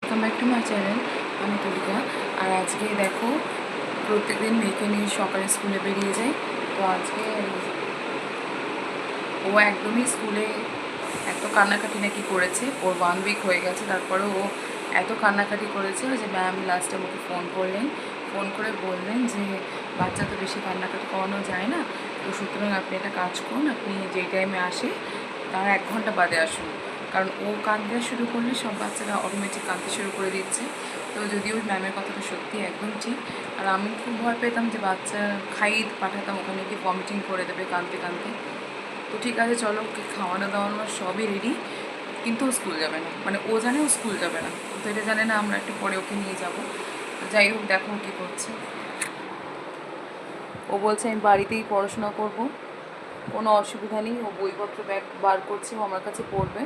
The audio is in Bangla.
Welcome back to my channel. আমি তুলিকা। আর আজকে দেখো, প্রত্যেকদিন মেয়েকে নিয়ে সকালে স্কুলে বেরিয়ে যাই। তো আজকে ও একদমই স্কুলে এত কান্নাকাটি নাকি করেছে, ওর 1 উইক হয়ে গেছে, তারপরে ও এত কান্নাকাটি করেছে যে ম্যাম লাস্টে আমাকে ফোন করলেন। ফোন করে বললেন যে বাচ্চা তো বেশি কান্নাকাটি করানো যায় না, তো সুতরাং আপনি একটা কাজ করুন, আপনি যেই টাইমে আসে তার 1 ঘন্টা বাদে আসুন। কারণ ও কাঁদতে শুরু করলে সব বাচ্চারা অটোমেটিক কাঁদতে শুরু করে দিচ্ছে। তো যদিও ম্যামের কথাটা সত্যি একদম ঠিক। আর আমি খুব ভয় পেতাম যে বাচ্চা খাইয়ে পাঠাতাম, ওখানে গিয়ে ভমিটিং করে দেবে কাঁদতে কাঁদতে। তো ঠিক আছে, চলো, ওকে খাওয়ানো দাওয়ানো সবই রেডি, কিন্তু ও স্কুল যাবে না। মানে ও জানে ও স্কুল যাবে না, তো এটা জানে না আমরা একটু পরে ওকে নিয়ে যাব। যাই হোক, দেখো কী করছে। ও বলছে আমি বাড়িতেই পড়াশোনা করব, কোনো অসুবিধা নেই। ও বইপত্র ব্যাগ বার করছে, ও আমার কাছে পড়বে।